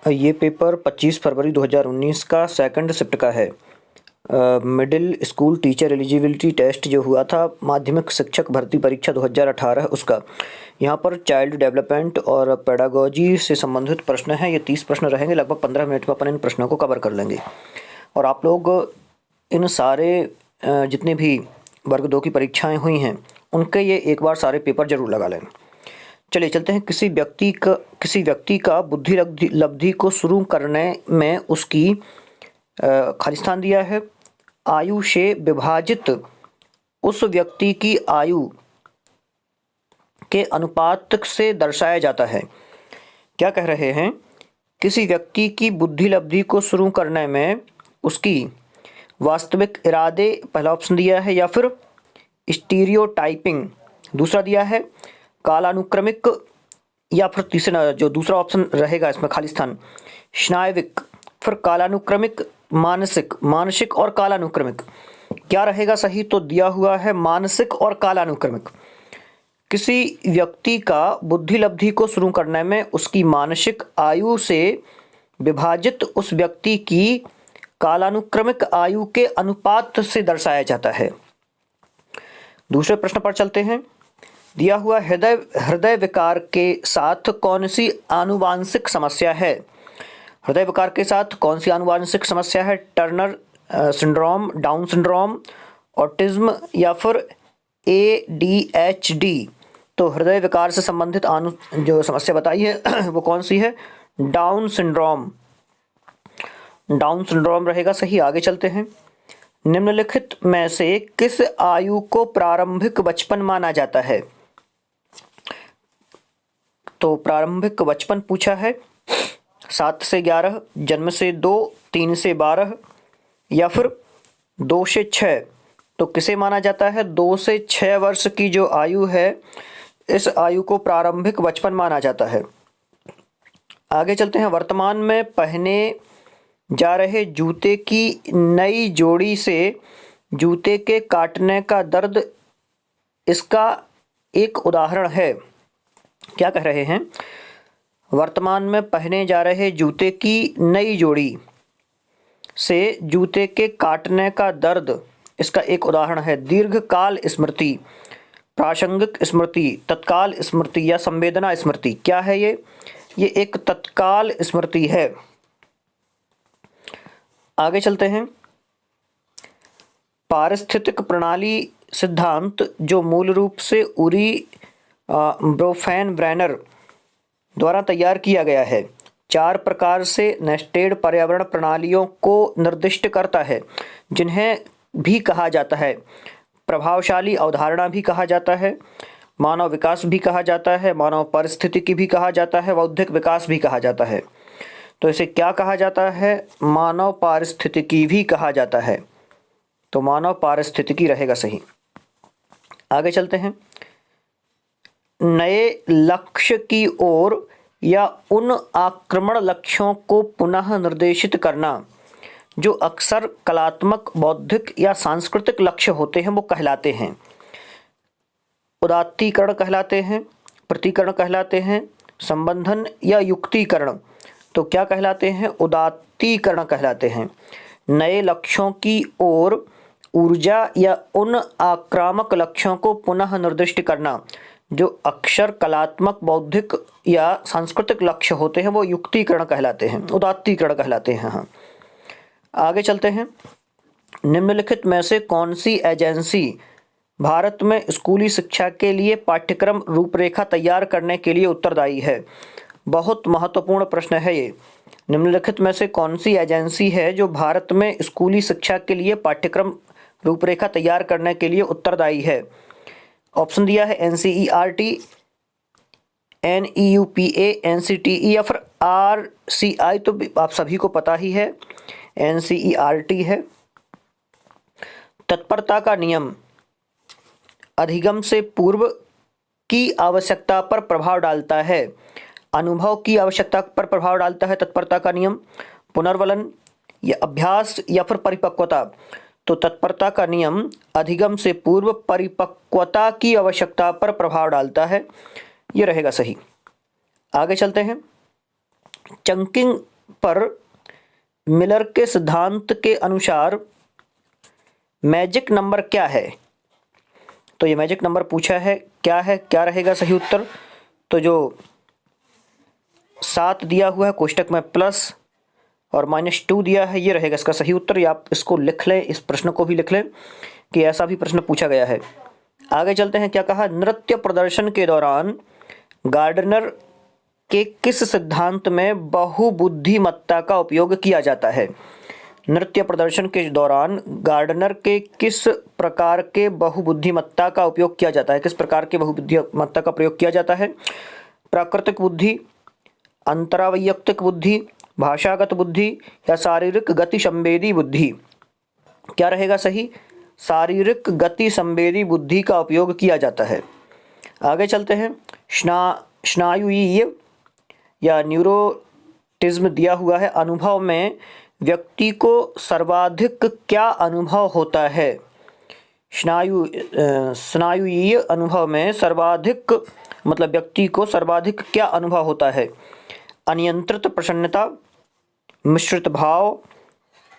ये पेपर 25 फरवरी 2019 का second shift का है। Middle school teacher eligibility test जो हुआ था माध्यमिक शिक्षक भर्ती परीक्षा 2018 उसका। यहाँ पर चाइल्ड डेवलपमेंट और पेडागोजी से संबंधित प्रश्न हैं। ये 30 प्रश्न रहेंगे। लगभग 15 मिनट में अपन इन प्रश्नों को कवर कर लेंगे। और आप लोग इन सारे जितने भी वर्ग 2 की परीक्षाएं हुई हैं उनके ये एक बार सारे पेपर जरूर लगा लें। चलिए चलते हैं। किसी व्यक्ति का बुद्धि लब्धि को शुरू करने में उसकी खाली स्थान दिया है। आयु से विभाजित उस व्यक्ति की आयु के अनुपात से दर्शाया जाता है। क्या कह रहे हैं? किसी व्यक्ति की बुद्धि लब्धि को शुरू करने में उसकी वास्तविक इरादे पहला ऑप्शन दिया है, या फिर स्टीरियोटाइपिंग दूसरा दिया है, कालानुक्रमिक, या फिर तीसरा जो दूसरा ऑप्शन रहेगा इसमें खाली स्थान स्नायविक, फिर कालानुक्रमिक, मानसिक और कालानुक्रमिक। क्या रहेगा सही? तो दिया हुआ है मानसिक और कालानुक्रमिक। किसी व्यक्ति का बुद्धि लब्धि को शुरू करने में उसकी मानसिक आयु से विभाजित उस व्यक्ति की कालानुक्रमिक आयु के अनुपात से दर्शाया जाता है। दूसरे प्रश्न पर चलते हैं। दिया हुआ हृदय विकार के साथ कौन सी आनुवांशिक समस्या है? हृदय विकार के साथ कौन सी आनुवांशिक समस्या है? Turner syndrome, down syndrome, autism, या फिर ADHD। तो हृदय विकार से संबंधित जो समस्या बताई है वो कौन सी है? डाउन सिंड्रोम रहेगा सही। आगे चलते हैं। निम्नलिखित में से किस आयु को प्रारंभिक बचपन माना जाता है? तो प्रारंभिक बचपन पूछा है 7 से 11, जन्म से 2, 3 से 12, या फिर 2 से 6। तो किसे माना जाता है? 2 से 6 वर्ष की जो आयु है इस आयु को प्रारंभिक बचपन माना जाता है। आगे चलते हैं। वर्तमान में पहने जा रहे जूते की नई जोड़ी से जूते के काटने का दर्द इसका एक उदाहरण है। क्या कह रहे हैं? वर्तमान में पहने जा रहे जूते की नई जोड़ी से जूते के काटने का दर्द इसका एक उदाहरण है। दीर्घकाल स्मृति, प्रासंगिक स्मृति, तत्काल स्मृति, या संवेदना स्मृति। क्या है ये एक तत्काल स्मृति है। आगे चलते हैं। पारिस्थितिक प्रणाली सिद्धांत जो मूल रूप से उरी ब्रोफेन ब्रेनर द्वारा तैयार किया गया है 4 प्रकार से नेस्टेड पर्यावरण प्रणालियों को निर्दिष्ट करता है, जिन्हें भी कहा जाता है प्रभावशाली अवधारणा भी कहा जाता है, मानव विकास भी कहा जाता है, मानव परिस्थितिकी भी कहा जाता है, बौद्धिक विकास भी कहा जाता है। तो इसे क्या कहा जाता है? मानव पारिस्थितिकी भी कहा जाता है। तो मानव पारिस्थितिकी रहेगा सही। आगे चलते हैं। नए लक्ष्य की ओर या उन आक्रमण लक्ष्यों को पुनः निर्देशित करना जो अक्सर कलात्मक, बौद्धिक या सांस्कृतिक लक्ष्य होते हैं वो कहलाते हैं उदात्तीकरण कहलाते हैं, प्रतिकरण कहलाते हैं, संबंधन या युक्तिकरण। तो क्या कहलाते हैं? उदात्तीकरण कहलाते हैं। नए लक्ष्यों की ओर ऊर्जा या उन आक्रामक लक्ष्यों को पुनः निर्दिष्ट करना जो अक्सर कलात्मक, बौद्धिक या सांस्कृतिक लक्ष्य होते हैं वो युक्तिकरण कहलाते हैं, उदात्तीकरण कहलाते हैं। हाँ, आगे चलते हैं। निम्नलिखित में से कौन सी एजेंसी भारत में स्कूली शिक्षा के लिए पाठ्यक्रम रूपरेखा तैयार करने के लिए उत्तरदायी है? बहुत महत्वपूर्ण प्रश्न है ये। निम्नलिखित में से कौन सी एजेंसी है जो भारत में स्कूली शिक्षा के लिए पाठ्यक्रम रूपरेखा तैयार करने के लिए उत्तरदायी है? ऑप्शन दिया है NCERT, NEUPA, NCTE, या फिर RCI। तो आप सभी को पता ही है NCERT है। तत्परता का नियम अधिगम से पूर्व की आवश्यकता पर प्रभाव डालता है, अनुभव की आवश्यकता पर प्रभाव डालता है तत्परता का नियम, पुनर्वलन या अभ्यास, या फिर परिपक्वता। तो तत्परता का नियम अधिगम से पूर्व परिपक्वता की आवश्यकता पर प्रभाव डालता है। ये रहेगा सही। आगे चलते हैं। चंकिंग पर मिलर के सिद्धांत के अनुसार मैजिक नंबर क्या है? तो ये मैजिक नंबर पूछा है, क्या रहेगा सही उत्तर? तो जो 7 दिया हुआ है कोष्टक में प्लस और -2 दिया है, ये रहेगा इसका सही उत्तर। या आप इसको लिख लें, इस प्रश्न को भी लिख लें कि ऐसा भी प्रश्न पूछा गया है। आगे चलते हैं, क्या कहा? नृत्य प्रदर्शन के दौरान गार्डनर के किस सिद्धांत में बहुबुद्धिमत्ता का उपयोग किया जाता है? नृत्य प्रदर्शन के दौरान गार्डनर के किस प्रकार के बहुबुद्धिमत्ता का उपयोग किया जाता है? किस प्रकार के बहुबुद्धिमत्ता का प्रयोग किया जाता है? प्राकृतिक बुद्धि, अंतरावैयक्तिक बुद्धि, भाषागत बुद्धि या शारीरिक गति संवेदी बुद्धि? क्या रहेगा सही? शारीरिक गति संवेदी बुद्धि का उपयोग किया जाता है। आगे चलते हैं, स्नायुयीय या न्यूरोटिज्म दिया हुआ है। अनुभव में व्यक्ति को सर्वाधिक क्या अनुभव होता है? स्नायुयीय अनुभव में सर्वाधिक मतलब व्यक्ति को सर्वाधिक क्या अनुभव होता है? अनियंत्रित प्रसन्नता, मिश्रित भाव,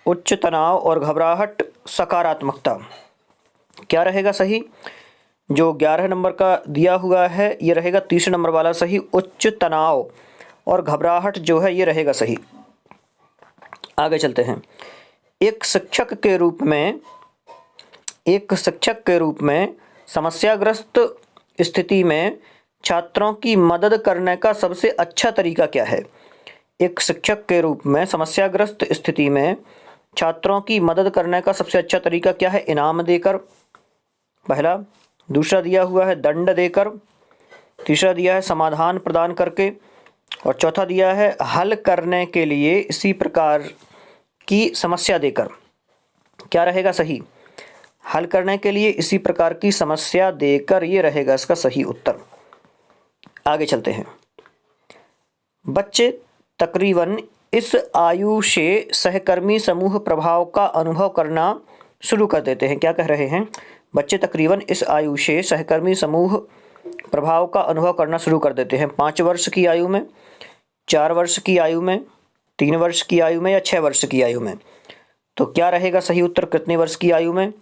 उच्च तनाव और घबराहट, सकारात्मकता? क्या रहेगा सही? जो 11 नंबर का दिया हुआ है ये रहेगा तीसरे नंबर वाला सही। उच्च तनाव और घबराहट जो है ये रहेगा सही। आगे चलते हैं, एक शिक्षक के रूप में समस्याग्रस्त स्थिति में छात्रों की मदद करने का सबसे अच्छा तरीका क्या है? एक शिक्षक के रूप में समस्याग्रस्त स्थिति में छात्रों की मदद करने का सबसे अच्छा तरीका क्या है? इनाम देकर, पहला। दूसरा दिया हुआ है दंड देकर, तीसरा दिया है समाधान प्रदान करके और चौथा दिया है हल करने के लिए इसी प्रकार की समस्या देकर। क्या रहेगा सही? हल करने के लिए इसी प्रकार की समस्या देकर, ये रहेगा इसका सही उत्तर। आगे चलते हैं, बच्चे तकरीबन इस आयु से सहकर्मी समूह प्रभाव का अनुभव करना शुरू कर देते हैं। क्या कह रहे हैं? बच्चे तकरीबन इस आयु से सहकर्मी समूह प्रभाव का अनुभव करना शुरू कर देते हैं। 5 वर्ष की आयु में, 4 वर्ष की आयु में, 3 वर्ष की आयु में या 6 वर्ष की आयु में? तो क्या रहेगा सही उत्तर? कितने वर्ष की आयु में?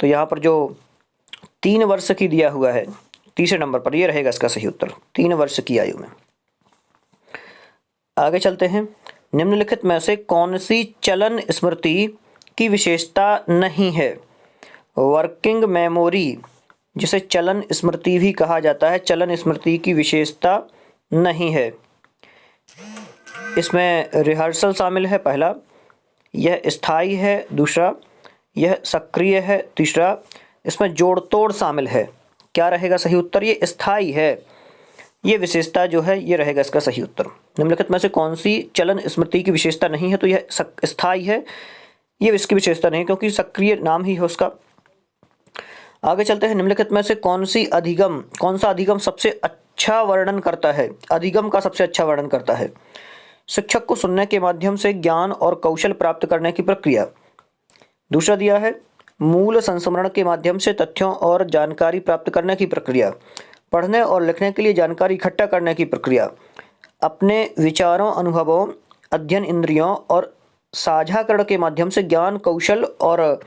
तो यहाँ पर जो 3 वर्ष की दिया हुआ है तीसरे नंबर पर, ये रहेगा इसका सही उत्तर, 3 वर्ष की आयु में। आगे चलते हैं, निम्नलिखित में से कौन सी चलन स्मृति की विशेषता नहीं है? वर्किंग मेमोरी, जिसे चलन स्मृति भी कहा जाता है, चलन स्मृति की विशेषता नहीं है। इसमें रिहर्सल शामिल है, पहला। यह स्थायी है, दूसरा। यह सक्रिय है, तीसरा। इसमें जोड़ तोड़ शामिल है। क्या रहेगा सही उत्तर? ये स्थायी है। ये विशेषता जो है ये रहेगा इसका सही उत्तर। निम्नलिखित में से कौन सी चलन स्मृति की विशेषता नहीं है? तो यह स्थायी है, ये इसकी विशेषता नहीं क्योंकि सक्रिय नाम ही है उसका। आगे चलते हैं, निम्नलिखित में से कौन सा अधिगम सबसे अच्छा वर्णन करता है? अधिगम का सबसे अच्छा वर्णन करता है। शिक्षक को सुनने के माध्यम से ज्ञान और कौशल प्राप्त करने की प्रक्रिया। दूसरा दिया है मूल संस्मरण के माध्यम से तथ्यों और जानकारी प्राप्त करने की प्रक्रिया। पढ़ने और लिखने के लिए जानकारी इकट्ठा करने की प्रक्रिया। अपने विचारों, अनुभवों, अध्ययन इंद्रियों और साझाकरण के माध्यम से ज्ञान, कौशल और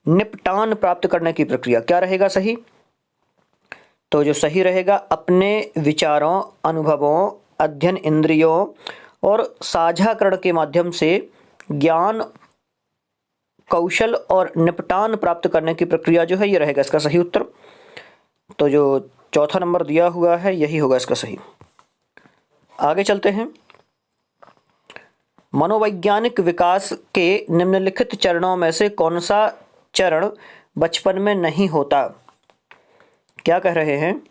निपटान प्राप्त करने की प्रक्रिया। क्या रहेगा सही? तो जो सही रहेगा, अपने विचारों, अनुभवों, अध्ययन इंद्रियों और साझाकरण के माध्यम से ज्ञान, कौशल और निपटान प्राप्त करने की प्रक्रिया जो है ये रहेगा इसका सही उत्तर। तो जो चौथा नंबर दिया हुआ है यही होगा इसका सही। आगे चलते हैं, मनोवैज्ञानिक विकास के निम्नलिखित चरणों में से कौन सा चरण बचपन में नहीं होता? क्या कह रहे हैं?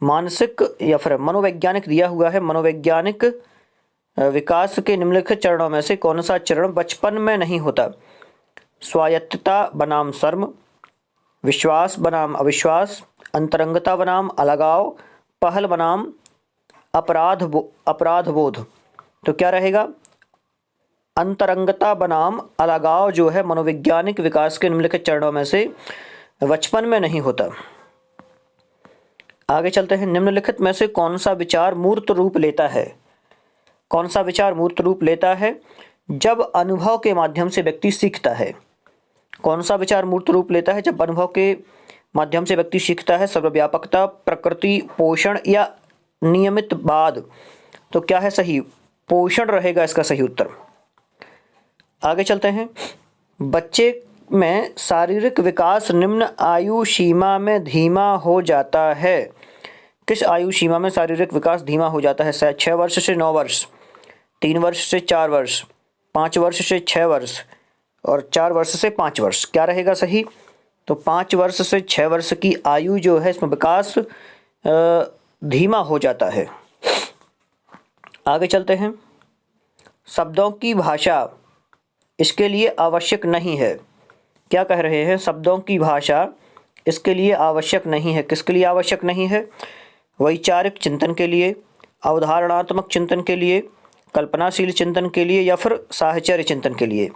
मानसिक या फिर मनोवैज्ञानिक दिया हुआ है, मनोवैज्ञानिक विकास के निम्नलिखित चरणों में से कौन सा चरण बचपन में नहीं होता? स्वायत्तता बनाम शर्म, विश्वास बनाम अविश्वास, अंतरंगता बनाम अलगाव, पहल बनाम अपराध बोध। तो क्या रहेगा? अंतरंगता बनाम अलगाव जो है मनोवैज्ञानिक विकास के निम्नलिखित चरणों में से बचपन में नहीं होता। आगे चलते हैं, निम्नलिखित में से कौन सा विचार मूर्त रूप लेता है? कौन सा विचार मूर्त रूप लेता है? जब अनुभव के माध्यम से व्यक्ति सीखता है। कौन सा विचार मूर्त रूप लेता है? जब अनुभव के माध्यम से व्यक्ति सीखता है। सर्वव्यापकता, प्रकृति पोषण या नियमितवाद? तो क्या है सही? पोषण रहेगा इसका सही उत्तर। आगे चलते हैं। बच्चे में शारीरिक विकास निम्न आयु सीमा में धीमा हो जाता है। किस आयु सीमा में शारीरिक विकास धीमा हो जाता है? 6 वर्ष से 9 वर्ष, 3 वर्ष से 4 वर्ष, 5 वर्ष से 6 वर्ष और 4 वर्ष से 5 वर्ष। क्या रहेगा सही? तो 5 वर्ष से 6 वर्ष की आयु जो है इसमें विकास धीमा हो जाता है। आगे चलते हैं। शब्दों की भाषा इसके लिए आवश्यक नहीं है। क्या कह रहे हैं? शब्दों की भाषा इसके लिए आवश्यक नहीं है। किसके लिए आवश्यक नहीं है? वैचारिक चिंतन के लिए, अवधारणात्मक चिंतन के लिए, कल्पनाशील चिंतन के लिए या फिर साहचर्य चिंतन के लिए।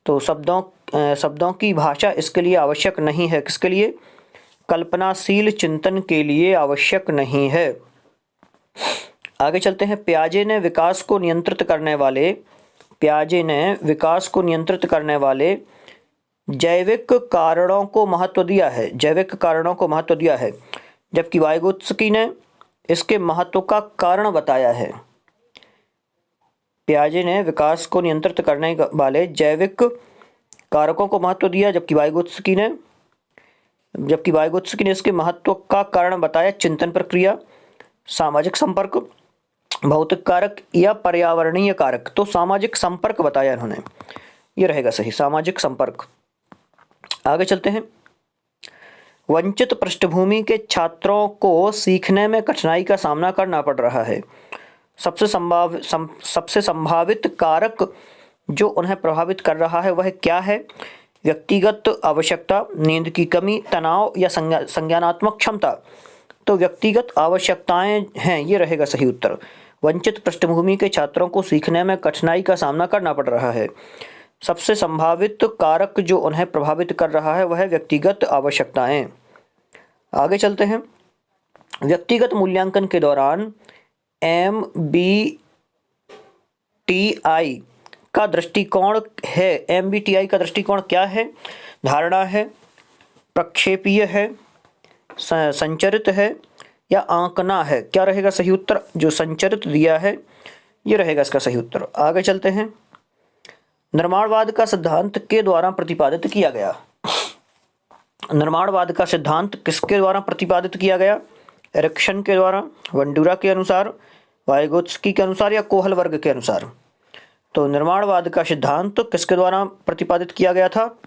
तो शब्दों की भाषा इसके लिए आवश्यक नहीं है। किसके लिए? कल्पनाशील चिंतन के लिए आवश्यक नहीं है। आगे चलते हैं। पियाजे ने विकास को नियंत्रित करने वाले जैविक कारणों को महत्व दिया है। जबकि वाइगोत्स्की ने इसके महत्व का कारण बताया है। पियाजे ने विकास को नियंत्रित करने वाले जैविक कारकों को महत्व दिया, जबकि वाइगोत्स्की ने इसके महत्व का कारण बताया। चिंतन प्रक्रिया, सामाजिक संपर्क, भौतिक कारक या पर्यावरणीय कारक? तो सामाजिक संपर्क बताया इन्होंने। ये रहेगा सही, सामाजिक संपर्क। आगे चलते हैं। वंचित पृष्ठभूमि के छात्रों को सीखने में कठिनाई का सामना करना पड़ रहा है। सबसे संभावित कारक जो उन्हें प्रभावित कर रहा है वह क्या है? व्यक्तिगत आवश्यकता, नींद की कमी, तनाव या संज्ञानात्मक क्षमता? तो व्यक्तिगत आवश्यकताएं हैं। ये रहेगा सही उत्तर। वंचित पृष्ठभूमि के छात्रों को सीखने में कठिनाई का सामना करना पड़ रहा है। सबसे संभावित कारक जो उन्हें प्रभावित कर रहा है वह व्यक्तिगत आवश्यकताएं। आगे चलते हैं। व्यक्तिगत मूल्यांकन के दौरान MBTI का दृष्टिकोण क्या है? धारणा है, प्रक्षेपीय है, संचरित है या आंकना है? क्या रहेगा सही उत्तर? जो संचरित दिया है ये रहेगा इसका सही उत्तर। आगे चलते हैं। निर्माणवाद का सिद्धांत के द्वारा प्रतिपादित किया गया। निर्माणवाद का सिद्धांत किसके द्वारा प्रतिपादित किया गया? एरिक्सन के द्वारा, वंडूरा के अनुसार, वाइगोत्स्की के अनुसार या कोहल वर्ग के अनुसार? तो निर्माणवाद का सिद्धांत किसके द्वारा प्रतिपादित किया गया था?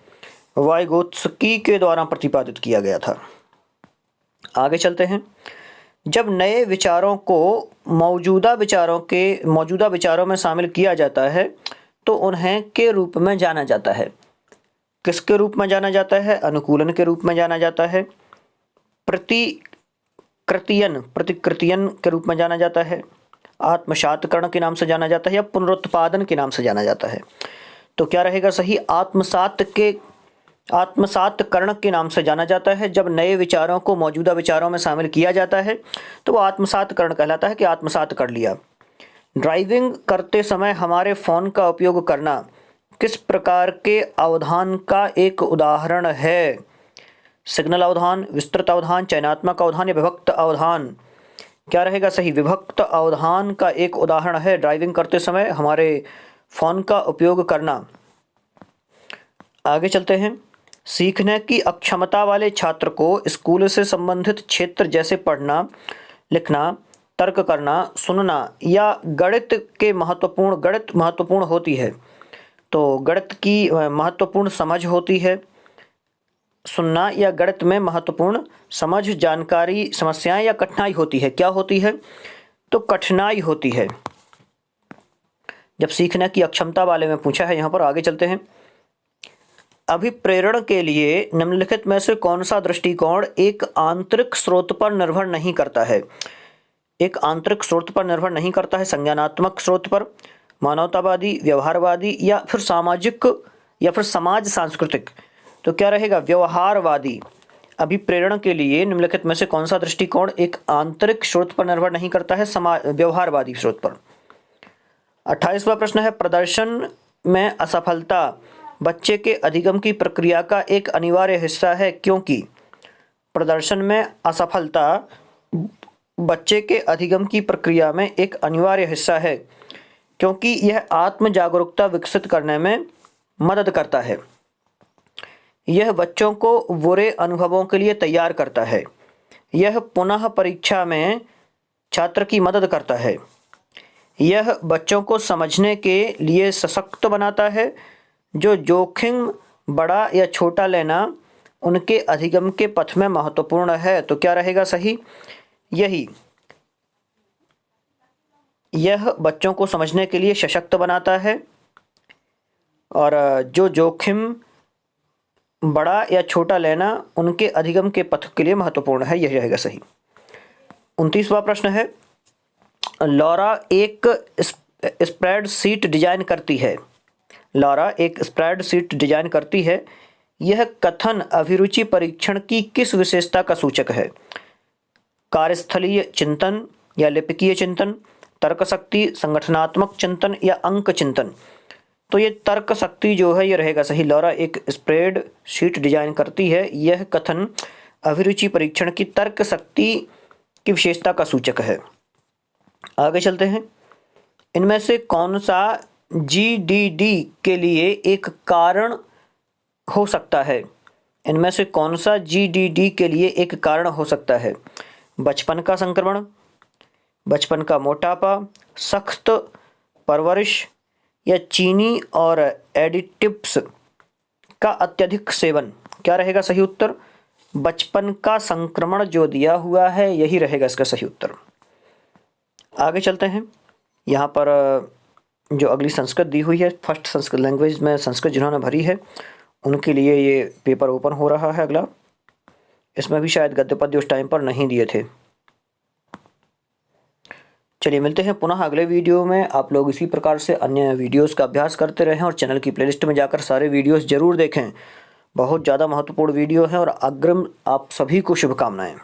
वाइगोत्स्की के द्वारा प्रतिपादित किया गया था। आगे चलते हैं। जब नए विचारों को मौजूदा विचारों में शामिल किया जाता है तो उन्हें के रूप में जाना जाता है। किसके रूप में जाना जाता है? अनुकूलन के रूप में जाना जाता है, प्रतिकृतियन के रूप में जाना जाता है, आत्मसातकरण के नाम से जाना जाता है या पुनरुत्पादन के नाम से जाना जाता है? तो क्या रहेगा सही? आत्मसातकरण के नाम से जाना जाता है। जब नए विचारों को मौजूदा विचारों में शामिल किया जाता है तो वो आत्मसातकरण कहलाता है कि आत्मसात कर लिया। ड्राइविंग करते समय हमारे फ़ोन का उपयोग करना किस प्रकार के अवधान का एक उदाहरण है? सिग्नल अवधान, विस्तृत अवधान, चयनात्मक अवधान या विभक्त अवधान? क्या रहेगा सही? विभक्त अवधान का एक उदाहरण है ड्राइविंग करते समय हमारे फ़ोन का उपयोग करना। आगे चलते हैं। सीखने की अक्षमता वाले छात्र को स्कूल से संबंधित क्षेत्र जैसे पढ़ना, लिखना, तर्क करना, सुनना या गणित महत्वपूर्ण होती है। तो गणित की महत्वपूर्ण समझ होती है सुनना, या गणित में महत्वपूर्ण समझ, जानकारी, समस्याएं या कठिनाई होती है? क्या होती है? तो कठिनाई होती है जब सीखने की अक्षमता वाले में पूछा है यहाँ पर। आगे चलते हैं। अभिप्रेरण के लिए निम्नलिखित में से कौन सा दृष्टिकोण एक आंतरिक स्रोत पर निर्भर नहीं करता है? एक आंतरिक स्रोत पर निर्भर नहीं करता है, संज्ञानात्मक स्रोत पर, मानवतावादी, व्यवहारवादी या फिर सामाजिक या फिर समाज सांस्कृतिक? तो क्या रहेगा? व्यवहारवादी। अभिप्रेरण के लिए निम्नलिखित में से कौन सा दृष्टिकोण एक आंतरिक स्रोत पर निर्भर नहीं करता है? व्यवहारवादी स्रोत पर। 28वां प्रश्न है, प्रदर्शन में असफलता बच्चे के अधिगम की प्रक्रिया का एक अनिवार्य हिस्सा है क्योंकि। प्रदर्शन में असफलता बच्चे के अधिगम की प्रक्रिया में एक अनिवार्य हिस्सा है क्योंकि यह आत्म जागरूकता विकसित करने में मदद करता है। यह बच्चों को बुरे अनुभवों के लिए तैयार करता है। यह पुनः परीक्षा में छात्र की मदद करता है। यह बच्चों को समझने के लिए सशक्त बनाता है। जो जोखिम बड़ा या छोटा लेना उनके अधिगम के पथ में महत्वपूर्ण है। तो क्या रहेगा सही? यही। यह बच्चों को समझने के लिए सशक्त बनाता है और जो जोखिम बड़ा या छोटा लेना उनके अधिगम के पथ के लिए महत्वपूर्ण है, यही रहेगा सही। 29वां प्रश्न है, लॉरा एक स्प्रेडशीट डिजाइन करती है। लॉरा एक स्प्रेडशीट डिजाइन करती है। यह कथन अभिरुचि परीक्षण की किस विशेषता का सूचक है? कार्यस्थलीय चिंतन या लिपिकीय चिंतन, तर्क शक्ति, संगठनात्मक चिंतन या अंक चिंतन। तो ये तर्क शक्ति जो है ये रहेगा सही। लॉरा एक स्प्रेड शीट डिजाइन करती है। यह कथन अभिरुचि परीक्षण की तर्क शक्ति की विशेषता का सूचक है। आगे चलते हैं। इनमें से कौन सा जीडीडी के लिए एक कारण हो सकता है? इनमें से कौन सा जीडीडी के लिए एक कारण हो सकता है? बचपन का संक्रमण, बचपन का मोटापा, सख्त परवरिश या चीनी और एडिटिव्स का अत्यधिक सेवन। क्या रहेगा सही उत्तर? बचपन का संक्रमण जो दिया हुआ है यही रहेगा इसका सही उत्तर। आगे चलते हैं। यहाँ पर जो अगली संस्कृत दी हुई है, फर्स्ट संस्कृत लैंग्वेज में संस्कृत जिन्होंने भरी है उनके लिए ये पेपर ओपन हो रहा है अगला। इसमें भी शायद गद्य पद्य उस टाइम पर नहीं दिए थे। चलिए मिलते हैं पुनः अगले वीडियो में। आप लोग इसी प्रकार से अन्य वीडियोस का अभ्यास करते रहें और चैनल की प्लेलिस्ट में जाकर सारे वीडियोस जरूर देखें। बहुत ज़्यादा महत्वपूर्ण वीडियो है और अग्रिम आप सभी को शुभकामनाएं।